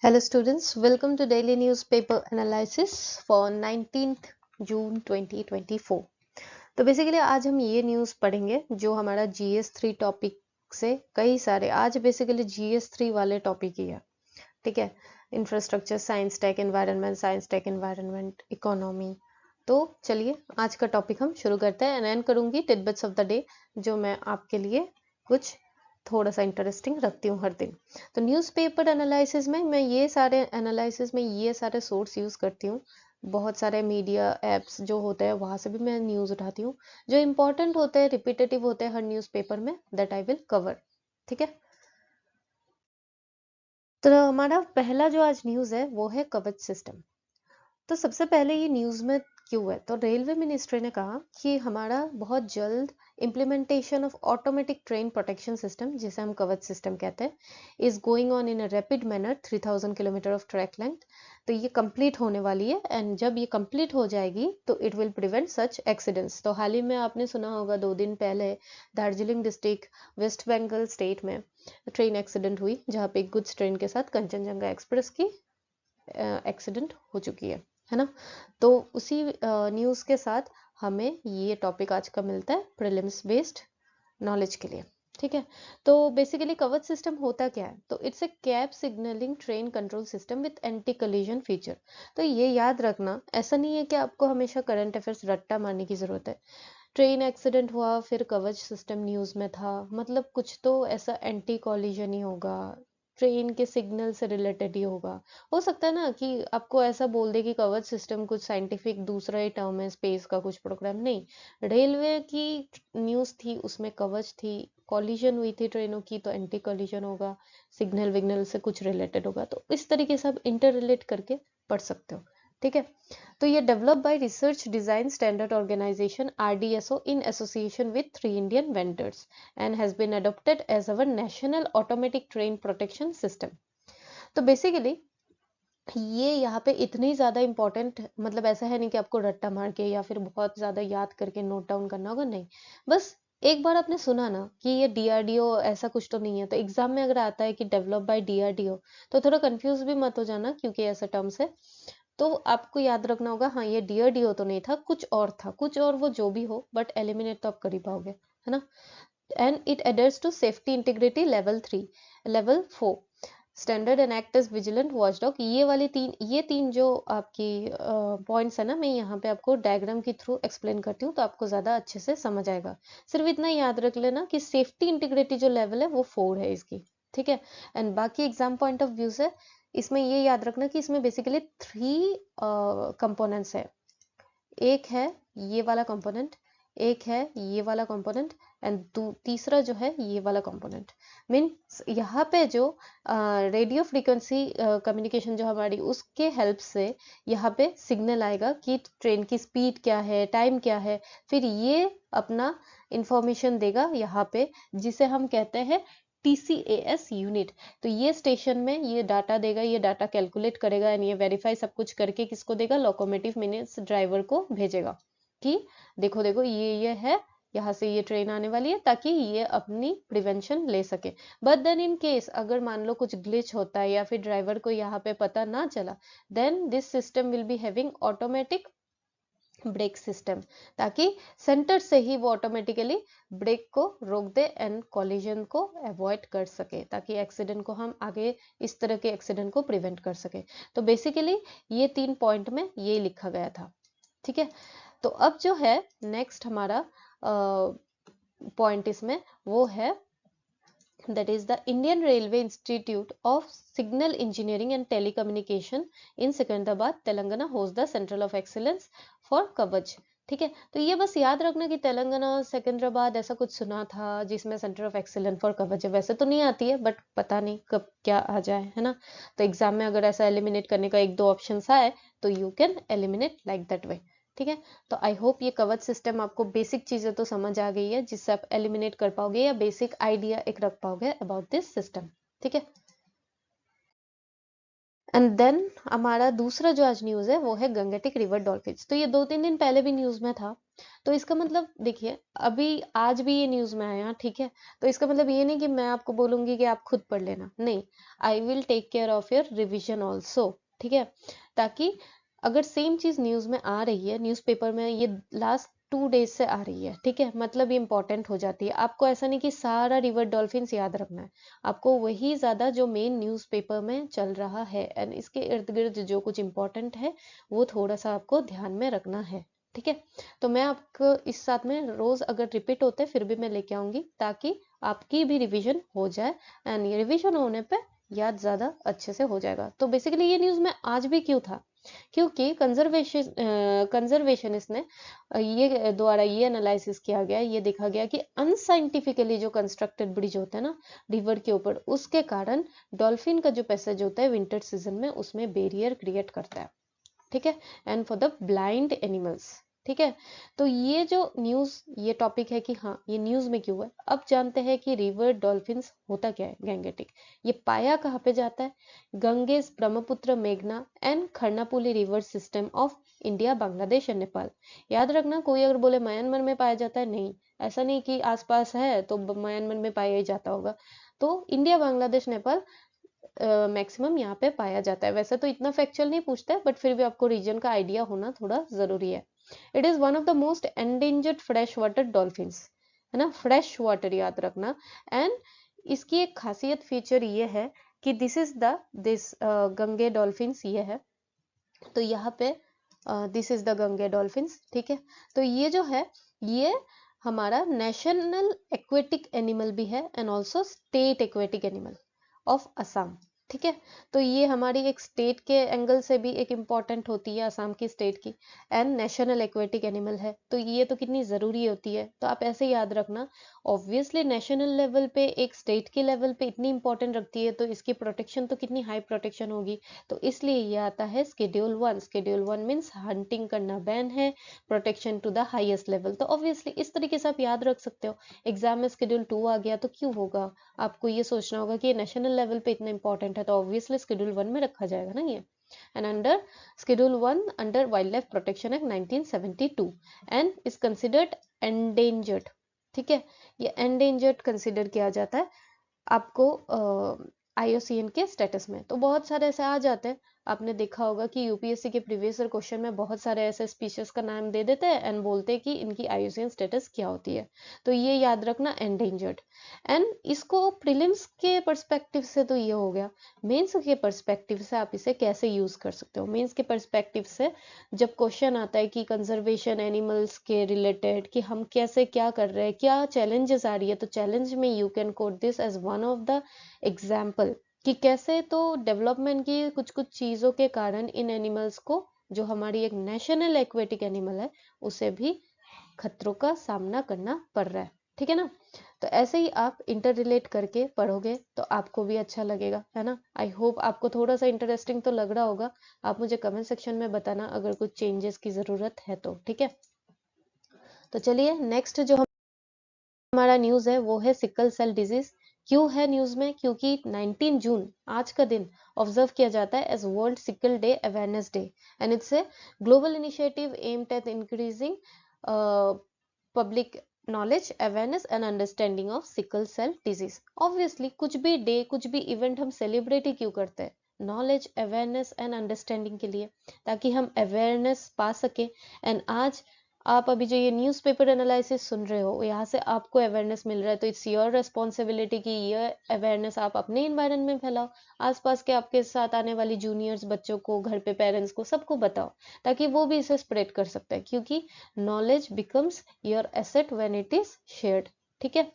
Hello students, welcome to daily newspaper analysis for 19th June 2024। तो basically आज हम ये न्यूज़ पढ़ेंगे जो हमारा GS3 टॉपिक से कई सारे आज बेसिकली GS3 वाले टॉपिक ही है। ठीक है, infrastructure, science tech environment, economy. तो चलिए आज का टॉपिक हम शुरू करते हैं। एंड करूंगी टिडबिट्स ऑफ द डे जो मैं आपके लिए कुछ थोड़ा सा इंटरेस्टिंग रखती हूँ हर दिन। तो न्यूज़पेपर एनालिसिस में मैं ये सारे सोर्स यूज़ करती हूँ। बहुत सारे मीडिया एप्स जो होते हैं वहाँ से भी मैं न्यूज़ उठाती हूँ। जो इम्पोर्टेंट होते हैं, रिपीटेटिव होते हैं हर न्यूज़पेपर में, दैट आई विल कवर। ठीक है, तो हमारा पहला जो आज न्यूज़ है वो है कवच सिस्टम। तो सबसे पहले ये न्यूज़ में क्यों है, तो रेलवे मिनिस्ट्री ने कहा कि हमारा बहुत जल्द implementation of automatic train protection system, जिसे हम कवच सिस्टम कहते हैं, is going on in a rapid manner 3000 kilometre of track length. तो ये कंप्लीट होने वाली है एंड जब ये कंप्लीट हो जाएगी तो it will prevent such accidents. तो हाल ही में आपने सुना होगा 2 दिन पहले दार्जिलिंग डिस्ट्रिक्ट वेस्ट बंगाल स्टेट में ट्रेन एक्सीडेंट हुई, जहाँ पे एक गुड्स ट्रेन के साथ कंचनजंगा एक्सप्रेस की एक्सीडेंट हो चुकी है ना। तो उसी न्यूज़ के साथ हमें ये टॉपिक आज का मिलता है प्रीलिम्स बेस्ड नॉलेज के लिए। ठीक है, तो बेसिकली कवच सिस्टम होता क्या है, तो it's a cab signalling train control system with anti collision feature. तो ये याद रखना, ऐसा नहीं है कि आपको हमेशा करंट अफेयर्स रट्टा मारने की जरूरत है। ट्रेन एक्सीडेंट हुआ फिर कवच सिस्टम न्यूज में था, मतलब कुछ तो ऐसा एंटी कॉलिजन ही होगा, ट्रेन के सिग्नल से रिलेटेड ही होगा। हो सकता है ना कि आपको ऐसा बोल दे कि कवच सिस्टम कुछ साइंटिफिक दूसरा ही टर्म है, स्पेस का कुछ प्रोग्राम नहीं। रेलवे की न्यूज थी, उसमें कवच थी, कॉलिजन हुई थी ट्रेनों की तो एंटी कॉलिजन होगा, सिग्नल विग्नल से कुछ रिलेटेड होगा। तो इस तरीके से आप इंटर रिलेट करके पढ़ सकते हो। ठीक है, तो ये develop by research design standard organisation RDSO in association with 3 Indian vendors and has been adopted as our national automatic train protection system। तो बेसिकली ये यहाँ पे इतनी ज्यादा इंपॉर्टेंट, मतलब ऐसा है नहीं कि आपको रट्टा मार के या फिर बहुत ज्यादा याद करके नोट डाउन करना होगा, नहीं। बस एक बार आपने सुना ना कि ये DRDO ऐसा कुछ तो नहीं है, तो एग्जाम में अगर आता है कि डेवलप बाय DRDO तो थोड़ा कंफ्यूज भी मत हो जाना, क्योंकि ऐसा टर्म्स है। तो आपको याद रखना होगा, हाँ ये DRDO तो नहीं था, कुछ और था, कुछ और, वो जो भी हो बट एलिमिनेट तो आप कर ही पाओगे, है ना। And it adheres to safety integrity level 4 standard and act as vigilant watchdog. ये तीन जो आपकी पॉइंट्स है ना, मैं यहाँ पे आपको डायग्राम के थ्रू एक्सप्लेन करती हूँ तो आपको ज्यादा अच्छे से समझ आएगा। सिर्फ इतना याद रख लेना कि सेफ्टी इंटीग्रिटी जो लेवल है वो 4 है इसकी। ठीक है, एंड बाकी एग्जाम पॉइंट ऑफ व्यू से इसमें ये याद रखना कि इसमें बेसिकली 3 कंपोनेंट्स है। एक है ये वाला कंपोनेंट, एक है ये वाला कंपोनेंट, एंड तीसरा जो है ये वाला कंपोनेंट। मीन्स यहाँ पे जो रेडियो फ्रीक्वेंसी कम्युनिकेशन जो हमारी, उसके हेल्प से यहाँ पे सिग्नल आएगा कि ट्रेन की स्पीड क्या है, टाइम क्या है, फिर ये अपना इंफॉर्मेशन देगा यहाँ पे, जिसे हम कहते हैं TCAS यूनिट। तो ये स्टेशन में ये डाटा देगा, ये डाटा कैलकुलेट करेगा एंड ये वेरीफाई सब कुछ करके किसको देगा, लोकोमोटिव मीन्स ड्राइवर को भेजेगा कि देखो देखो ये है, यहाँ से ये ट्रेन आने वाली है, ताकि ये अपनी प्रिवेंशन ले सके। बट देन इन केस अगर मान लो कुछ ग्लिच होता है या फिर ड्राइवर को यहाँ पे पता ना चला, then this system will be having automatic brake system, ताकि सेंटर से ही वो ऑटोमेटिकली ब्रेक को रोक दे एंड कॉलिजन को अवॉइड कर सके, ताकि एक्सीडेंट को हम आगे, इस तरह के एक्सीडेंट को प्रिवेंट कर सके। तो बेसिकली ये 3 पॉइंट में ये लिखा गया था। ठीक है, तो अब जो है नेक्स्ट हमारा पॉइंट इसमें वो है, that is the Indian Railway Institute of Signal Engineering and Telecommunication in Secunderabad, Telangana hosts the Central of Excellence for Kavach। ठीक है, तो ये बस याद रखना कि तेलंगाना और सिकंदराबाद ऐसा कुछ सुना था जिसमें सेंटर ऑफ एक्सीलेंस फॉर कवच है। वैसे तो नहीं आती है बट पता नहीं कब क्या आ जाए, है ना। तो एग्जाम में अगर ऐसा एलिमिनेट करने का 1-2 ऑप्शन आए तो you can eliminate like that way. ठीक है, तो आई होप ये कवच सिस्टम आपको बेसिक चीजें तो समझ आ गई है, जिससे आप एलिमिनेट कर पाओगे या बेसिक आइडिया एक रख पाओगे अबाउट दिस सिस्टम। ठीक है, एंड देन हमारा दूसरा जो आज न्यूज है वो है गंगेटिक रिवर डॉल्फिन्स। तो ये 2-3 दिन पहले भी न्यूज में था। तो इसका मतलब देखिए, अभी आज भी ये न्यूज़ में आया, ठीक है? तो इसका मतलब ये नहीं कि मैं आपको बोलूँगी कि आप खुद पढ़ लेना, नहीं, I will take care of your revision also, ठीक है? ताकि अगर सेम चीज़ न्यूज़ में आ रही है, न्यूज़पेपर में ये लास्ट 2 डेज़ से आ रही है, ठीक है? मतलब ये इम्पोर्टेंट हो जाती है। आपको ऐसा नहीं कि सारा रिवर डॉल्फिन्स याद रखना है, आपको वही ज़्यादा जो मेन न्यूज़पेपर में चल रहा है एंड इसके इर्द-गिर्द जो कुछ इम्पोर्टेंट है, वो थोड़ा-सा आपको ध्यान में रखना है, ठीक है? तो मैं आपको इस साथ में रोज अगर रिपीट होते फिर भी मैं लेके आऊंगी, ताकि आपकी भी रिवीजन हो जाए एंड ये रिवीजन होने पे याद ज्यादा अच्छे से हो जाएगा। तो बेसिकली ये न्यूज में आज भी क्यों था, क्योंकि कंजर्वेशनिस्ट ने ये द्वारा ये एनालिसिस किया गया, ये देखा गया कि अनसाइंटिफिकली जो कंस्ट्रक्टेड ब्रिज होते हैं ना रिवर के ऊपर, उसके कारण डॉल्फिन का जो पैसेज होता है विंटर सीजन में उसमें बैरियर क्रिएट करता है, ठीक है? And for the blind animals, ठीक है? तो ये जो न्यूज ये टॉपिक है कि हाँ ये न्यूज में क्यों है। अब जानते हैं कि रिवर डॉल्फिन्स होता क्या है गैंगेटिक, ये पाया कहाँ पे जाता है, गंगेस ब्रह्मपुत्र मेघना and Karnaphuli river system of India Bangladesh and Nepal. याद रखना, कोई अगर बोले म्यांमार में पाया जाता है, नहीं, ऐसा नहीं कि आसपास है तो म्यांमार में पाया ही जाता होगा। तो इंडिया बांग्लादेश नेपाल मैक्सिमम यहाँ पे पाया जाता है। वैसे तो इतना फैक्चुअल नहीं पूछता है, बट फिर भी आपको रीजन का आइडिया होना थोड़ा जरूरी है। It is one of the most endangered fresh water dolphins, है ना, फ्रेश वाटर याद रखना। एंड इसकी एक खासियत फीचर ये है कि दिस गंगे डॉल्फिन्स ये है। तो यहाँ पे this is the Gange dolphins, ठीक है? तो ये जो है ये हमारा नेशनल एक्वेटिक एनिमल भी है and also state aquatic animal of Assam, ठीक है? तो ये हमारी एक स्टेट के एंगल से भी एक इम्पॉर्टेंट होती है असम की स्टेट की, एंड नेशनल एक्वेटिक एनिमल है। तो ये तो कितनी ज़रूरी होती है, तो आप ऐसे याद रखना। ऑब्वियसली नेशनल लेवल पे एक स्टेट के लेवल पे इतनी इंपॉर्टेंट रखती है, तो इसकी प्रोटेक्शन तो कितनी हाई प्रोटेक्शन होगी। तो इसलिए ये आता है शेड्यूल 1। शेड्यूल 1 मीन्स हंटिंग करना बैन है, protection to the highest level. तो ऑब्वियसली इस तरीके से आप याद रख सकते हो। एग्जाम में शेड्यूल 2 आ गया तो क्यों होगा, आपको ये सोचना होगा कि ये नेशनल लेवल पे इतना इंपॉर्टेंट है, तो ऑब्वियसली शेड्यूल 1 में रखा जाएगा ना ये। And under schedule 1 under wild life protection act 1972 and is considered endangered, ठीक है? ये एंडेंजर्ड कंसिडर किया जाता है आपको आईयूसीएन के स्टेटस में। तो बहुत सारे ऐसे आ जाते हैं, आपने देखा होगा कि यूपीएससी के प्रीवियस ईयर क्वेश्चन में बहुत सारे ऐसे स्पीशीज का नाम दे देते हैं एंड बोलते हैं कि इनकी आईयूसीएन स्टेटस क्या होती है। तो ये याद रखना, एंडेंजर्ड। एंड इसको प्रीलिम्स के पर्सपेक्टिव से तो ये हो गया, मेंस के पर्सपेक्टिव से आप इसे कैसे यूज कर सकते हो। मेंस के पर्सपेक्टिव से जब क्वेश्चन आता है कि कंजर्वेशन एनिमल्स के रिलेटेड कि हम कैसे क्या कर रहे हैं, क्या चैलेंजेस आ रही है, तो चैलेंज में you can quote this as one of the example कि कैसे तो डेवलपमेंट की कुछ कुछ चीजों के कारण इन एनिमल्स को, जो हमारी एक नेशनल एक्वेटिक एनिमल है, उसे भी खतरों का सामना करना पड़ रहा है, ठीक है ना? तो ऐसे ही आप इंटर रिलेट करके पढ़ोगे तो आपको भी अच्छा लगेगा, है ना? आई होप आपको थोड़ा सा इंटरेस्टिंग तो लग रहा होगा। आप मुझे कमेंट सेक्शन में बताना अगर कुछ चेंजेस की जरूरत है तो, ठीक है? तो चलिए नेक्स्ट जो हमारा न्यूज है वो है सिकल सेल डिजीज। क्यों है न्यूज में? क्योंकि 19 जून आज का दिन ऑब्जर्व किया जाता है as world sickle day awareness day and it's a global initiative aimed at increasing public knowledge, awareness and understanding of sickle cell disease. Obviously कुछ भी डे, कुछ भी इवेंट हम सेलिब्रेट ही क्यों करते हैं? नॉलेज, अवेयरनेस एंड अंडरस्टैंडिंग के लिए, ताकि हम अवेयरनेस पा सके। एंड आज आप अभी जो ये न्यूज़पेपर एनालिसिस सुन रहे हो, यहाँ से आपको अवेयरनेस मिल रहा है, तो इट्स योर रिस्पॉन्सिबिलिटी कि ये अवेयरनेस आप अपने इन्वायरमेंट में फैलाओ, आसपास के आपके साथ आने वाली जूनियर्स बच्चों को, घर पे पेरेंट्स को, सबको बताओ, ताकि वो भी इसे स्प्रेड कर सकते हैं। क्योंकि knowledge becomes your asset when it is shared, ठीक है?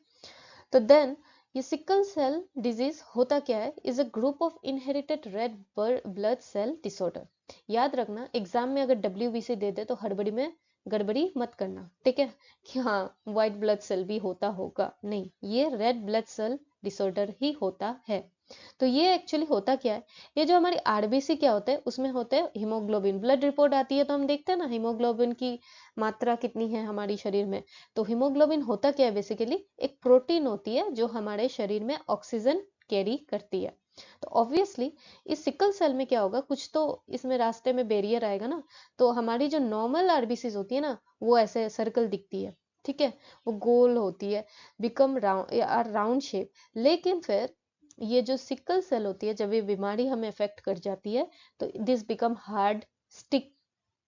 तो देन ये सिकल सेल डिजीज होता क्या है? Is a group of inherited red blood cell disorder. याद रखना, एग्जाम में अगर WBC दे दे तो हड़बड़ी में गड़बड़ी मत करना, ठीक है? कि हाँ व्हाइट ब्लड सेल भी होता होगा, नहीं, ये रेड ब्लड सेल डिसऑर्डर ही होता है। तो ये एक्चुअली होता क्या है? ये जो हमारी आरबीसी क्या होते हैं, उसमें होते हैं हीमोग्लोबिन। ब्लड रिपोर्ट आती है तो हम देखते हैं ना हीमोग्लोबिन की मात्रा कितनी है हमारी शरीर में। तो हीमोग्लोबिन होता क्या है? बेसिकली एक प्रोटीन होती है जो हमारे शरीर में ऑक्सीजन कैरी करती है। तो ऑब्वियसली इस सिकल सेल में क्या होगा, कुछ तो इसमें रास्ते में बैरियर आएगा ना। तो हमारी जो नॉर्मल आरबीसीज होती है ना, वो ऐसे सर्कल दिखती है, ठीक है, वो गोल होती है, बिकम राउंड शेप। लेकिन फिर ये जो सिकल सेल होती है, जब ये बीमारी हमें अफेक्ट कर जाती है, तो this become hard,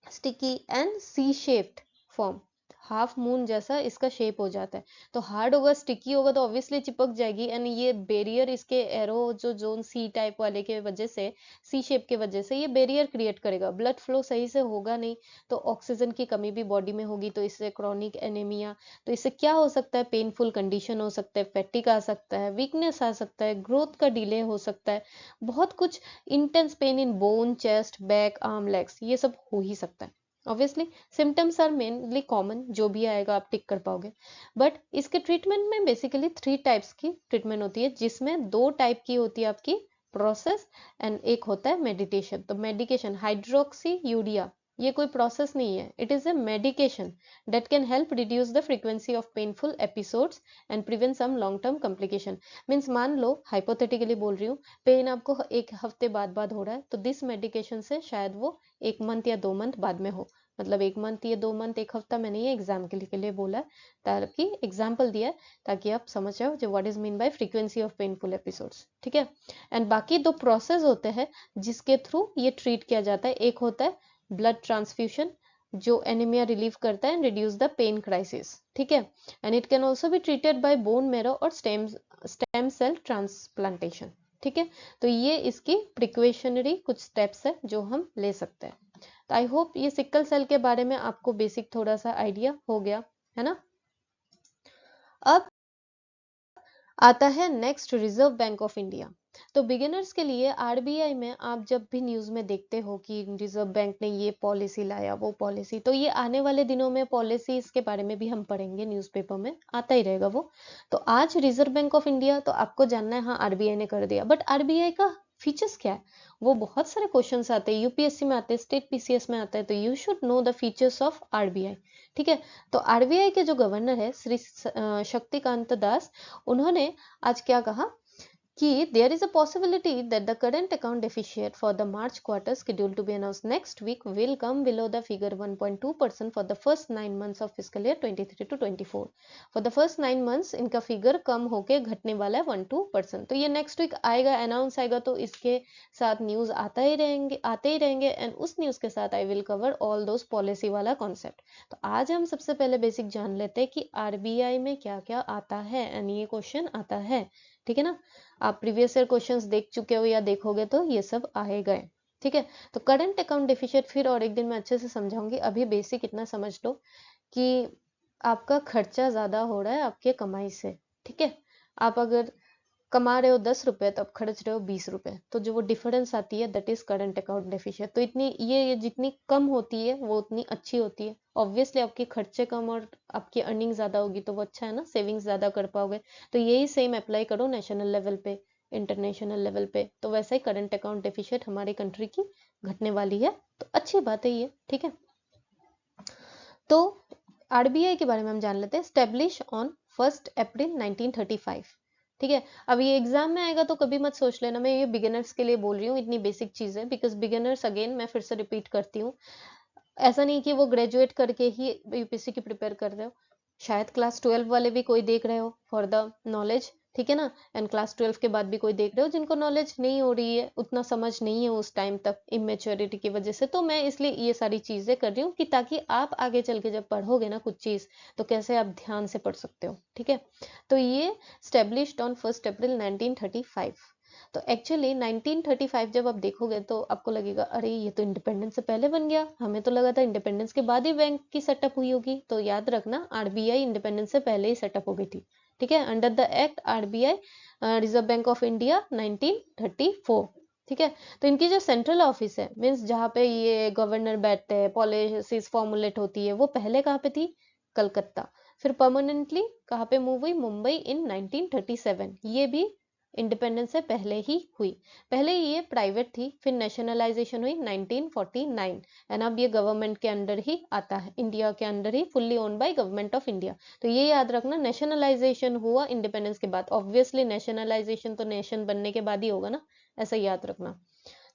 sticky and C shaped form. Half moon जैसा इसका शेप हो जाता है। तो हार्ड होगा, स्टिकी होगा, तो ऑब्वियसली चिपक जाएगी। एंड ये बैरियर, इसके एरो जो जोन सी टाइप वाले के वजह से, सी शेप के वजह से ये बैरियर क्रिएट करेगा। ब्लड फ्लो सही से होगा नहीं, तो ऑक्सीजन की कमी भी बॉडी में होगी, तो इससे क्रॉनिक एनीमिया, तो इससे क्या हो सकता है, पेनफुल कंडीशन हो सकता है, फैटिक आ सकता है, वीकनेस आ सकता है, ग्रोथ का डिले हो सकता है, बहुत कुछ, intense pain in bone, chest, back, arm, legs, ये सब हो ही सकता है। Obviously symptoms are mainly common, जो भी आएगा आप टिक कर पाओगे। बट इसके ट्रीटमेंट में बेसिकली 3 टाइप्स की ट्रीटमेंट होती है, जिसमें 2 टाइप की होती है आपकी प्रोसेस एंड एक होता है मेडिटेशन। तो मेडिकेशन हाइड्रोक्सी यूरिया, ये कोई प्रोसेस नहीं है, it is a medication that can help reduce the frequency of painful episodes and prevent some long term complication। Means मान लो हाइपोथेटिकली बोल रही हूँ, पेन आपको एक हफ्ते बाद हो रहा है, तो दिस मेडिकेशन से शायद वो 1 मंथ या 2 मंथ बाद में हो। मतलब 1 मंथ या 2 मंथ, 1 हफ्ता मैंने ये एग्जाम के लिए बोला है, ताकि एग्जाम्पल दिया है, ताकि आप समझ जाओ जो what is mean by frequency of painful episodes, ठीक है। एंड बाकी 2 प्रोसेस होते हैं जिसके थ्रू ये ट्रीट किया जाता है। एक होता है ब्लड ट्रांसफ्यूशन, जो एनीमिया रिलीव करता है and reduce the pain crisis, ठीक है। And it can also be treated by bone marrow और स्टेम सेल ट्रांसप्लांटेशन, ठीक है। तो ये इसकी प्रिकॉशनरी कुछ स्टेप्स है जो हम ले सकते हैं। तो आई होप ये सिकल सेल के बारे में आपको बेसिक थोड़ा सा आइडिया हो गया है ना। अब आता है next, reserve bank of India. तो बिगिनर्स के लिए आरबीआई में आप जब भी न्यूज में देखते हो कि रिजर्व बैंक ने ये पॉलिसी लाया, वो पॉलिसी, तो ये आने वाले दिनों में पॉलिसीज के बारे में भी हम पढ़ेंगे, न्यूज़पेपर में आता ही रहेगा वो। तो आज रिजर्व बैंक ऑफ इंडिया, तो आपको जानना है, हाँ आरबीआई ने कर दिया, बट आरबीआई का फीचर्स क्या है, वो बहुत सारे क्वेश्चंस आते हैं, यूपीएससी में आते हैं, स्टेट पीसीएस में आता है, तो you should know the features of RBI, ठीक है। तो आरबीआई के जो गवर्नर है श्री शक्तिकांत दास, उन्होंने आज क्या कहा कि there is a possibility that the current account deficit for the March quarter scheduled to be announced next week will come below the figure 1.2% for the first 9 months of fiscal year 23 to 24। For the first 9 months इनका figure कम होके घटने वाला है 1-2%। तो ये next week आएगा, announce आएगा, तो इसके साथ न्यूज आते ही रहेंगे एंड उस न्यूज के साथ I will cover all those policy वाला कॉन्सेप्ट। तो आज हम सबसे पहले बेसिक जान लेते हैं कि आरबीआई में क्या क्या आता है, एंड ये क्वेश्चन आता है, ठीक है ना। आप प्रीवियस ईयर क्वेश्चंस देख चुके हो या देखोगे तो ये सब आए गए, ठीक है। तो करंट अकाउंट डेफिसिट फिर और एक दिन मैं अच्छे से समझाऊंगी, अभी बेसिक इतना समझ लो कि आपका खर्चा ज्यादा हो रहा है आपके कमाई से, ठीक है। आप अगर कमा रहे हो 10 रुपए तो आप खर्च रहे हो 20 रुपए, तो जो वो डिफरेंस आती है that is current account deficit. तो इतनी ये जितनी कम होती है वो उतनी अच्छी होती है। ऑब्वियसली आपके खर्चे कम और आपकी अर्निंग ज्यादा होगी तो वो अच्छा है ना, सेविंग्स ज्यादा कर पाओगे। तो यही सेम अप्लाई करो नेशनल लेवल पे, इंटरनेशनल लेवल पे, तो वैसा ही करंट अकाउंट डेफिसिट हमारी कंट्री की घटने वाली है, तो अच्छी बात है ये, ठीक है। तो आरबीआई के बारे में हम जान लेते हैं। स्टेब्लिश ऑन 1 अप्रैल 1935, ठीक है। अब ये एग्जाम में आएगा तो कभी मत सोच लेना मैं ये बिगिनर्स के लिए बोल रही हूँ, इतनी बेसिक चीज है, बिकॉज बिगिनर्स, अगेन मैं फिर से रिपीट करती हूँ, ऐसा नहीं कि वो ग्रेजुएट करके ही यूपीएससी की प्रिपेयर कर रहे हो, शायद क्लास 12 वाले भी कोई देख रहे हो फॉर द नॉलेज, ठीक है ना। एंड क्लास 12 के बाद भी कोई देख रहे हो जिनको नॉलेज नहीं हो रही है, उतना समझ नहीं है उस टाइम तक इमेच्योरिटी की वजह से। तो मैं इसलिए ये सारी चीजें कर रही हूँ कि ताकि आप आगे चल के जब पढ़ोगे ना कुछ चीज, तो कैसे आप ध्यान से पढ़ सकते हो, ठीक है। तो ये स्टेब्लिश्ड ऑन 1 अप्रैल 1935। तो एक्चुअली 1935 जब आप देखोगे तो आपको लगेगा अरे ये तो इंडिपेंडेंस से पहले बन गया, हमें तो लगा था इंडिपेंडेंस के बाद ही बैंक की सेटअप हुई होगी। तो याद रखना आरबीआई इंडिपेंडेंस से पहले ही सेटअप हो गई थी, ठीक है, under the act RBI reserve bank of India 1934, ठीक है। तो इनकी जो सेंट्रल ऑफिस है, मीन्स जहाँ पे ये गवर्नर बैठते हैं, पॉलिसीज फॉर्मुलेट होती है, वो पहले कहाँ पे थी, कलकत्ता। फिर परमानेंटली कहाँ पे मूव हुई, मुंबई इन 1937, ये भी इंडिपेंडेंस से पहले ही हुई। पहले ये प्राइवेट थी, फिर नेशनलाइजेशन हुई 1949, एंड अब ये गवर्नमेंट के अंडर ही आता है, इंडिया के under he, fully own by government of India. तो ये याद रखना, नेशनलाइजेशन हुआ इंडिपेंडेंस के बाद, ऑब्वियसली नेशनलाइजेशन तो नेशन बनने के बाद ही होगा ना, ऐसा याद रखना।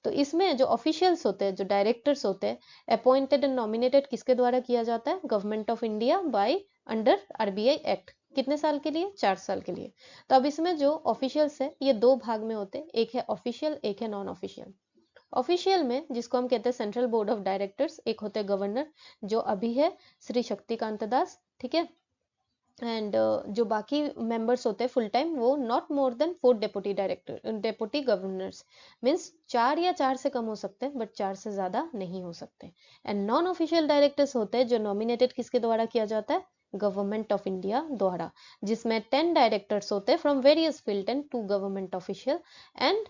तो इसमें जो ऑफिशियल्स होते हैं, जो डायरेक्टर्स होते हैं, अपॉइंटेड एंड नॉमिनेटेड किसके द्वारा किया जाता है? Government of India by under RBI act. कितने साल के लिए? 4 साल के लिए। तो अब इसमें जो ऑफिशियल्स है ये दो भाग में होते हैं, एक है ऑफिशियल, एक है नॉन ऑफिशियल। ऑफिशियल में जिसको हम कहते हैं सेंट्रल बोर्ड ऑफ डायरेक्टर्स, एक होते हैं गवर्नर जो अभी है श्री शक्तिकांत दास, ठीक है। एंड जो बाकी मेंबर्स होते हैं फुल टाइम वो not more than 4 deputy director, deputy governors, means 4 या 4 से कम हो सकते हैं बट 4 से ज्यादा नहीं हो सकते। एंड नॉन ऑफिशियल डायरेक्टर्स होते हैं जो नॉमिनेटेड किसके द्वारा किया जाता है? गवर्नमेंट ऑफ इंडिया द्वारा, जिसमें 10 डायरेक्टर्स होते हैं from various field and 2 government official, and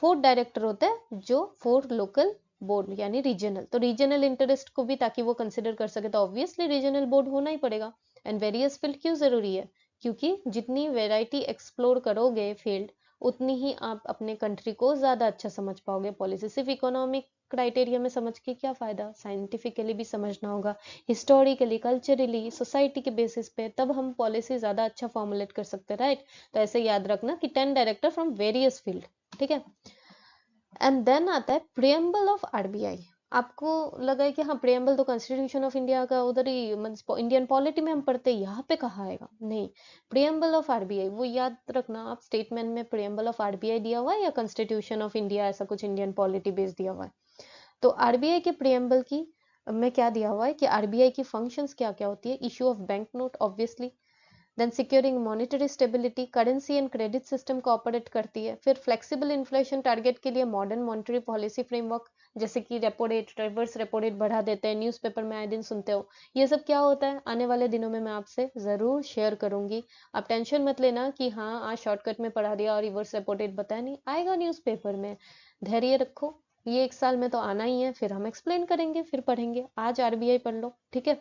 4 director होते हैं जो 4 लोकल बोर्ड यानी रीजनल। तो रीजनल इंटरेस्ट को भी ताकि वो कंसिडर कर सके तो ऑब्वियसली रीजनल बोर्ड होना ही पड़ेगा। एंड वेरियस फील्ड क्यों जरूरी है? क्योंकि जितनी वेराइटी एक्सप्लोर करोगे फील्ड उतनी ही आप अपने कंट्री को ज्यादा अच्छा समझ पाओगे। पॉलिसी सिर्फ इकोनॉमिक क्राइटेरिया में समझ के क्या फायदा, साइंटिफिकली भी समझना होगा, हिस्टोरिकली, कल्चरली, सोसाइटी के बेसिस पे, तब हम पॉलिसी ज्यादा अच्छा फॉर्मुलेट कर सकते हैं, राइट। तो ऐसे याद रखना कि 10 डायरेक्टर फ्रॉम वेरियस फील्ड, ठीक है। एंड देन आता है प्रियम्बल ऑफ आरबीआई। आपको लगा है कि हाँ प्रियम्बल तो कॉन्स्टिट्यूशन ऑफ इंडिया का उधर ही इंडियन पॉलिटी में हम पढ़ते हैं, यहाँ पे कहाँ आएगा? नहीं, प्रियम्बल ऑफ आरबीआई वो याद रखना आप, स्टेटमेंट में प्रियम्बल ऑफ आरबीआई दिया हुआ है या कॉन्स्टिट्यूशन ऑफ इंडिया ऐसा कुछ इंडियन पॉलिटी बेस दिया हुआ है। तो आरबीआई के प्रियम्बल की में क्या दिया हुआ है कि आरबीआई की फंक्शंस क्या क्या होती है? Issue of bank note obviously, then securing monetary stability, currency and credit system को ऑपरेट करती है। फिर फ्लेक्सिबल इन्फ्लेशन टारगेट के लिए मॉडर्न मॉनेटरी पॉलिसी फ्रेमवर्क, जैसे कि repo rate, reverse repo rate बढ़ा देते हैं, न्यूज़पेपर में आए दिन सुनते हो। ये सब क्या होता है आने वाले दिनों में मैं आपसे जरूर शेयर करूंगी। आप टेंशन मत लेना कि हाँ आज शॉर्टकट में पढ़ा दिया और रिवर्स रेपो रेट बताया नहीं, आएगा न्यूज़पेपर में, धैर्य रखो। ये 1 साल में तो आना ही है, फिर हम एक्सप्लेन करेंगे, फिर पढ़ेंगे। आज आरबीआई पढ़ लो, ठीक है।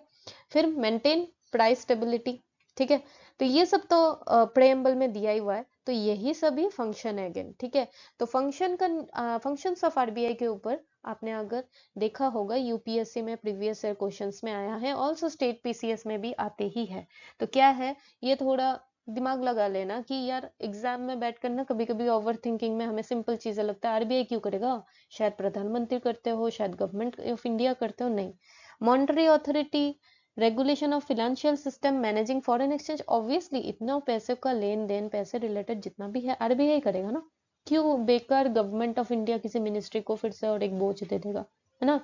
फिर मेंटेन प्राइस स्टेबिलिटी, ठीक है। तो ये सब तो प्रेएम्बल में दिया ही हुआ है, तो यही सभी फंक्शन है अगेन, ठीक है। तो फंक्शंस ऑफ आरबीआई के ऊपर आपने अगर देखा होगा यूपीएससी में प्रीवियस ईयर क्वेश्चंस में आया है, ऑल्सो स्टेट पीसीएस में भी आते ही है। तो क्या है, ये थोड़ा दिमाग लगा लेना कि यार एग्जाम में बैठ कर ना कभी कभी ओवर थिंकिंग में हमें सिंपल चीजें लगता है आरबीआई क्यों करेगा, शायद प्रधानमंत्री करते हो, शायद गवर्नमेंट ऑफ इंडिया करते हो, नहीं। Monetary authority, regulation of financial system, managing foreign exchange, obviously इतना पैसे का लेन देन, पैसे रिलेटेड जितना भी है आरबीआई करेगा ना, क्यों बेकार गवर्नमेंट ऑफ इंडिया किसी मिनिस्ट्री को फिर से और एक बोझ दे देगा, है ना।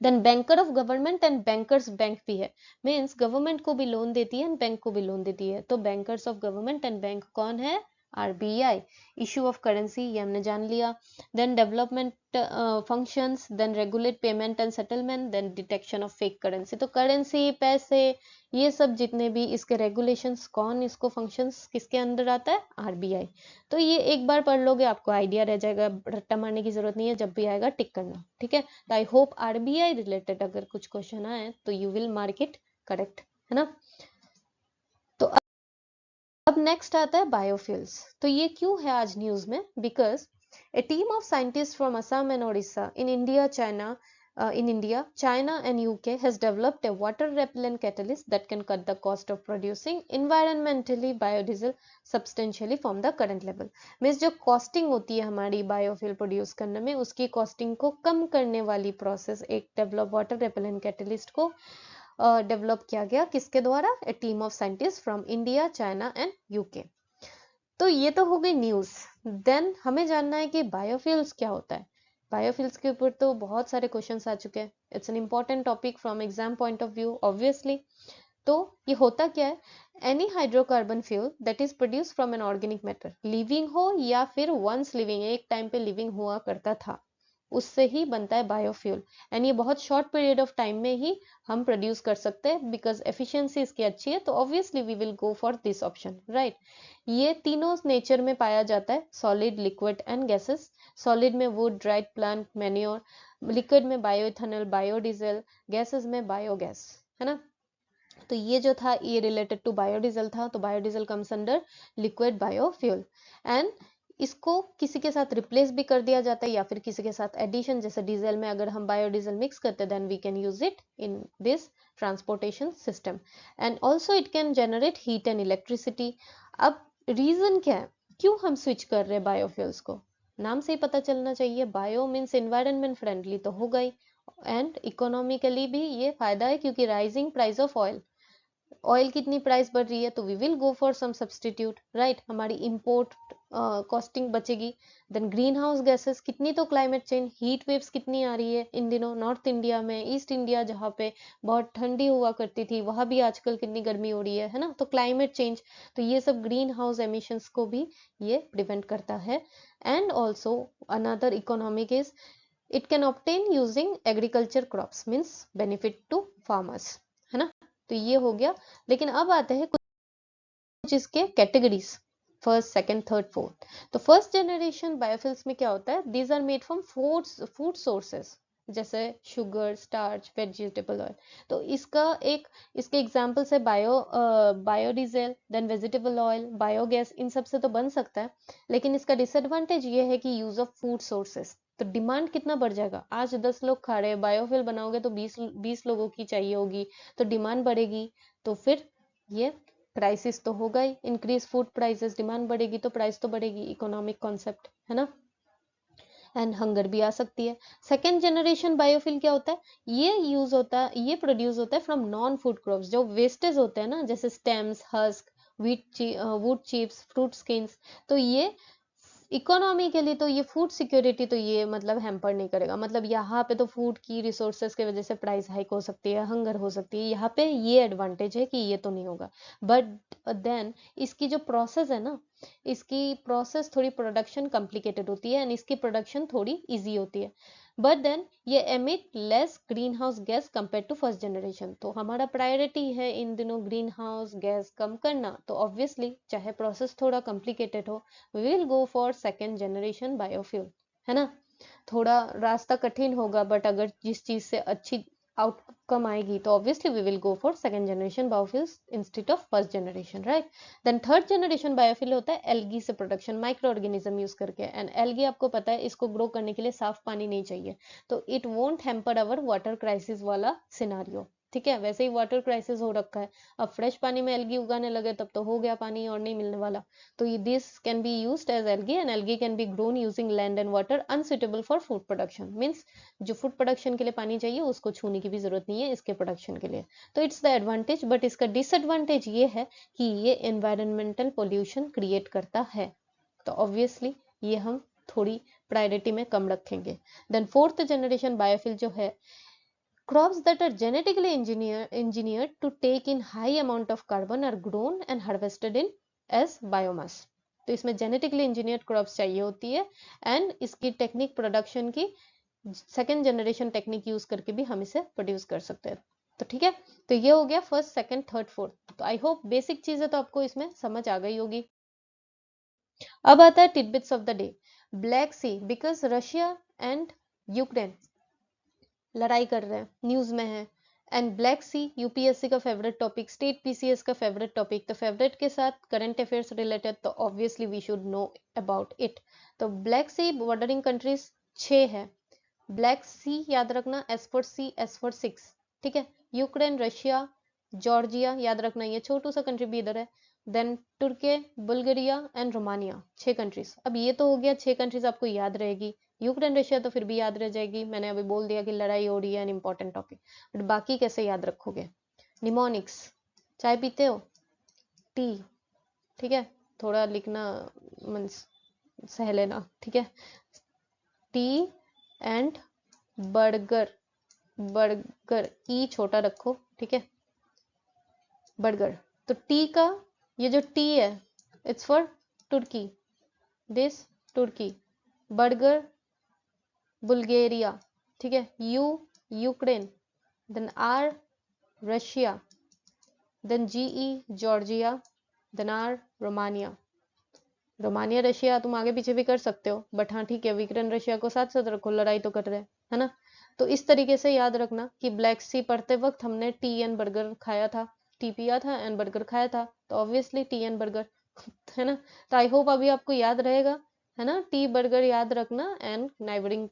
Then banker of government and bankers bank भी है, मीन्स गवर्नमेंट को भी लोन देती है एंड बैंक को भी लोन देती है। तो bankers of government and bank कौन है? आरबीआई। इशू ऑफ करेंसी ये हमने जान लिया। Then development functions, then regulate payment and settlement, then detection of fake currency. तो करेंसी, पैसे, ये सब जितने भी इसके रेगुलेशंस, कौन इसको फंक्शंस किसके अंदर आता है? आरबीआई। तो ये एक बार पढ़ लोगे आपको आइडिया रह जाएगा, रट्टा मारने की जरूरत नहीं है, जब भी आएगा टिक करना, ठीक है। तो आई होप आरबीआई रिलेटेड अगर कुछ क्वेश्चन आए तो you will mark it correct, है ना। तो अब नेक्स्ट आता है बायोफ्यूल्स। तो ये क्यों है आज न्यूज में? Because A team of scientist from Assam and Odisha in India, China and UK has developed a water repellent catalyst that can cut the cost of producing environmentally biodiesel substantially from the current level. Means जो costing होती है हमारी biofuel produce करने में, उसकी costing को कम करने वाली प्रोसेस एक डेवलप वाटर रेपेलेंट कैटलिस्ट को डेवलप किया गया, किसके द्वारा? A team of scientist from India, China and UK. तो ये तो हो गई न्यूज। देन हमें जानना है कि बायोफ्यूल्स क्या होता है। बायोफ्यूल्स के ऊपर तो बहुत सारे क्वेश्चंस आ चुके हैं, it's an important topic from exam point of view obviously. तो ये होता क्या है? Any hydrocarbon fuel that is produce from an organic matter, living हो या फिर वंस लिविंग, एक टाइम पे लिविंग हुआ करता था, उससे ही बनता है बायोफ्यूल। एंड ये बहुत शॉर्ट पीरियड ऑफ टाइम में ही हम प्रोड्यूस कर सकते हैं बिकॉज एफिशिएंसी इसकी अच्छी है, तो obviously we will go for this option, right. ये तीनों नेचर में पाया जाता है, solid, liquid and gases. Solid में wood, dried plant manure, liquid में बायोइथेनॉल, बायोडीजल, गैसेस में बायोगैस, है ना। तो ये जो था ये रिलेटेड टू बायोडीजल था, तो biodiesel comes under liquid biofuel. And इसको किसी के साथ रिप्लेस भी कर दिया जाता है या फिर किसी के साथ एडिशन, जैसे डीजल में अगर हम बायोडीजल मिक्स करते हैं then we can use it in this transportation system. And also it can generate heat and electricity. अब रीजन क्या है क्यों हम स्विच कर रहे हैं बायोफ्यूल्स को? नाम से ही पता चलना चाहिए, बायो मीन्स एनवायरनमेंट फ्रेंडली तो होगा ही, एंड इकोनॉमिकली भी ये फायदा है क्योंकि rising price of oil, oil कितनी प्राइस बढ़ रही है तो we will go for some substitute, right, हमारी इंपोर्ट कॉस्टिंग बचेगी। देन ग्रीन हाउस गैसेस, कितनी तो क्लाइमेट चेंज, हीट वेव्स कितनी आ रही है इन दिनों नॉर्थ इंडिया में, ईस्ट इंडिया जहाँ पे बहुत ठंडी हुआ करती थी वहां भी आजकल कितनी गर्मी हो रही है ना, तो क्लाइमेट चेंज, तो ये सब ग्रीन हाउस एमिशंस को भी ये प्रिवेंट करता है। And also another economic is it can obtain using agriculture crops means benefit to farmers, है ना, तो ये हो गया। लेकिन अब आते हैं कुछ इसके categories, first second third fourth. तो फर्स्ट जनरेशन बायोफिल्स में क्या होता है, these are made from food sources जैसे शुगर, स्टार्च, वेजिटेबल ऑयल। तो इसके एग्जांपल्स है biodiesel, then vegetable oil, biogas, इन सब से तो बन सकता है। लेकिन इसका डिसएडवांटेज ये है कि यूज ऑफ फूड सोर्सेस, तो डिमांड कितना बढ़ जाएगा, आज 10 लोग खा रहे हैं, बायोफिल बनाओगे तो 20 लोगों की चाहिए होगी, तो डिमांड बढ़ेगी, तो फिर ये प्राइसेस तो होगा ही, इंक्रीज फूड प्राइसेस, डिमांड बढ़ेगी तो प्राइस तो बढ़ेगी, इकोनॉमिक कॉन्सेप्ट है ना, एंड हंगर भी आ सकती है। सेकेंड जनरेशन बायोफिल क्या होता है, ये प्रोड्यूस होता है फ्रॉम नॉन फूड क्रॉप्स, जो वेस्टेज होते हैं ना जैसे stems, husk, would chips, fruit skins, तो ये इकोनॉमी के लिए तो ये फूड सिक्योरिटी तो ये मतलब हैम्पर नहीं करेगा, मतलब यहाँ पे तो फूड की रिसोर्सेज की वजह से प्राइस हाइक हो सकती है, हंगर हो सकती है, यहाँ पे ये एडवांटेज है कि ये तो नहीं होगा। बट देन इसकी जो प्रोसेस है ना, इसकी प्रोसेस थोड़ी प्रोडक्शन कॉम्प्लिकेटेड होती है एंड इसकी प्रोडक्शन थोड़ी इजी होती है, बट देन ये emit less green house gas compare to first generation. तो हमारा प्रायोरिटी है इन दिनों ग्रीन हाउस गैस कम करना, तो ऑब्वियसली चाहे प्रोसेस थोड़ा कॉम्प्लिकेटेड हो, we will go for second generation biofuel, है ना। थोड़ा रास्ता कठिन होगा बट अगर जिस चीज से अच्छी आउटकम आएगी तो obviously we will go for second generation biofuels instead of first generation, right. Then third generation biofuel होता है एल्गी से प्रोडक्शन, माइक्रो ऑर्गेनिज्म यूज करके, एंड एल्गी आपको पता है इसको ग्रो करने के लिए साफ पानी नहीं चाहिए, तो it won't hamper our water crisis वाला सिनारियो, ठीक है। वैसे ही वाटर क्राइसिस हो रखा है, अब फ्रेश पानी में एल्गी उगाने लगे तब तो हो गया पानी और नहीं मिलने वाला, तो this can be used as algae and algae can be grown using land and water unsuitable for food production, means जो फूड प्रोडक्शन के लिए पानी चाहिए उसको छूने की भी जरूरत नहीं है इसके प्रोडक्शन के लिए, तो इट्स द एडवांटेज। बट इसका डिसएडवांटेज ये है कि ये एनवायरमेंटल पोल्यूशन क्रिएट करता है, तो ऑब्वियसली ये हम थोड़ी प्रायोरिटी में कम रखेंगे। देन फोर्थ जनरेशन बायोफिल जो है, crops that are genetically engineered to take in high amount of carbon are grown and harvested in as biomass। तो इसमें जेनेटिकली इंजीनियर्ड क्रॉप्स चाहिए होती है एंड इसकी टेक्निक प्रोडक्शन की सेकेंड जनरेशन टेक्निक यूज करके भी हम इसे प्रोड्यूस कर सकते हैं। तो ठीक है, तो ये हो गया फर्स्ट सेकंड थर्ड फोर्थ। तो आई होप बेसिक चीजें तो आपको इसमें समझ आ गई होगी। अब आता है tidbits of the day. Black sea, because Russia and Ukraine लड़ाई कर रहे हैं, न्यूज में है, एंड ब्लैक सी यूपीएससी का फेवरेट टॉपिक, स्टेट पीसीएस का फेवरेट टॉपिक, तो फेवरेट के साथ करंट अफेयर्स रिलेटेड तो obviously we should know about it. तो ब्लैक सी बॉर्डरिंग कंट्रीज 6 है, ब्लैक सी याद रखना, S for sea, S for 6, ठीक है। यूक्रेन, रशिया, जॉर्जिया याद रखना, ये छोटू सा कंट्री भी इधर है। Then Turkey, Bulgaria and Romania, 6 countries. अब ये तो हो गया 6 कंट्रीज आपको याद रहेगी, यूक्रेन रशिया तो फिर भी याद रह जाएगी, मैंने अभी बोल दिया कि लड़ाई हो रही है, इंपॉर्टेंट टॉपिक, बट बाकी कैसे याद रखोगे। निमोनिक्स, चाय पीते हो, टी, ठीक है, थोड़ा लिखना मन सह लेना, ठीक है। टी एंड बर्गर, बर्गर ई छोटा रखो, ठीक है, बर्गर। तो टी का ये जो टी है it's for Turkey, this Turkey, burger Bulgaria, ठीक है, U Ukraine, then R Russia, then G Georgia, then R Romania. Romania Russia तुम आगे पीछे भी कर सकते हो, बट हाँ ठीक है, यूक्रेन रशिया को साथ साथ रखो, लड़ाई तो कर रहे हैं, है ना। तो इस तरीके से याद रखना कि ब्लैक सी पढ़ते वक्त हमने टी एंड बर्गर खाया था, टी पिया था एंड बर्गर खाया था, तो ऑब्वियसली टी एंड बर्गर है ना। तो आई होप अभी आपको याद रहेगा, है ना, टी बर्गर याद रखना एंड नाइबरिंग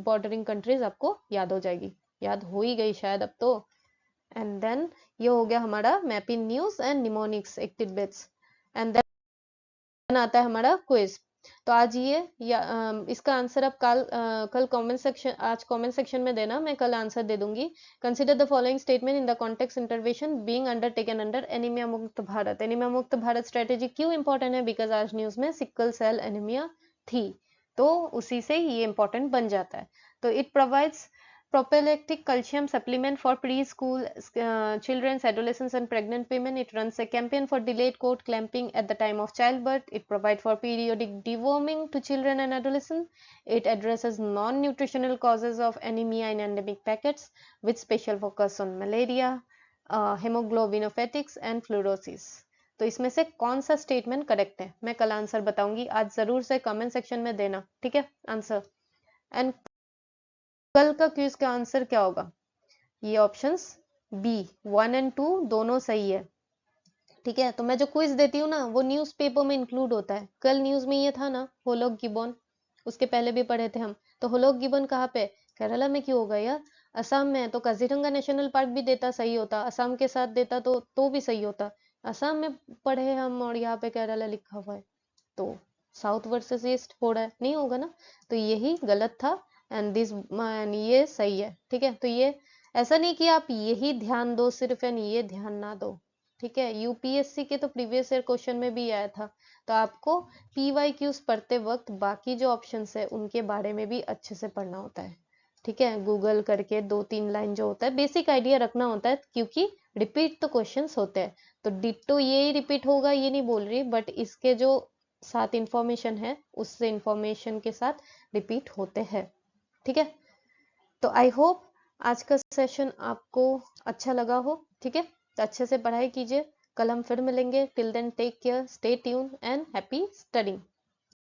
बॉर्डरिंग कंट्रीज आपको याद हो जाएगी, याद हो ही गई शायद अब तो। एंड देन ये हो गया हमारा मैपिंग न्यूज एंड निमोनिक्स एक टिडबिट्स, एंड देन आता है हमारा क्विज। तो आज ये या इसका आंसर आप कल कमेंट सेक्शन, आज कमेंट सेक्शन में देना, मैं कल आंसर दे दूंगी। Consider the following statement in the context intervention being undertaken under anaemia मुक्त भारत। एनीमिया मुक्त भारत स्ट्रेटेजी क्यों इंपॉर्टेंट है? बिकॉज आज न्यूज में सिकल सेल एनीमिया थी, तो उसी से ये इंपॉर्टेंट बन जाता है। तो it provides prophylactic calcium supplement for preschool children, adolescents, and pregnant women. It runs a campaign for delayed cord clamping at the time of childbirth. It provides for periodic deworming to children and adolescents. It addresses non-nutritional causes of anemia in endemic packets with special focus on malaria, hemoglobinopathies, and fluorosis. तो इसमें से कौन सा statement correct है मैं कल answer बताऊंगी, आज जरूर से कमेंट सेक्शन में देना, ठीक है आंसर। एंड कल का क्विज का आंसर क्या होगा? ये ऑप्शंस बी 1 और 2 दोनों सही है, ठीक है। तो मैं जो क्विज देती हूँ ना वो न्यूज़पेपर में इंक्लूड होता है। कल न्यूज में ये था ना होलोक गिबॉन, उसके पहले भी पढ़े थे हम। तो होलोक गिबॉन कहाँ पे? केरला में क्यों होगा यार? असम में। तो काजीरंगा नेशनल पार्क भी देता सही होता, असम के साथ देता तो भी सही होता। असम में पढ़े हम और यहाँ पे केरला लिखा हुआ है, तो साउथ वर्सेस ईस्ट हो रहा है, नहीं होगा ना। तो यही गलत था एंड ये सही है, ठीक है। तो ये ऐसा नहीं कि आप यही ध्यान दो सिर्फ एंड ये ध्यान ना दो, ठीक है। यूपीएससी के तो प्रीवियस ईयर क्वेश्चन में भी आया था, तो आपको पीवाईक्यूज पढ़ते वक्त बाकी जो ऑप्शंस है उनके बारे में भी अच्छे से पढ़ना होता है, ठीक है। गूगल करके 2-3 लाइन जो होता है बेसिक आइडिया रखना होता है, क्योंकि रिपीट तो क्वेश्चंस होते हैं। तो डिट्टो ये ही रिपीट होगा ये नहीं बोल रही, बट इसके जो साथ इंफॉर्मेशन है उससे इंफॉर्मेशन के साथ रिपीट होते हैं, ठीक है। तो आई होप आज का सेशन आपको अच्छा लगा हो, ठीक है। तो अच्छे से पढ़ाई कीजिए, कल हम फिर मिलेंगे। Till then take care, stay tune and happy studying.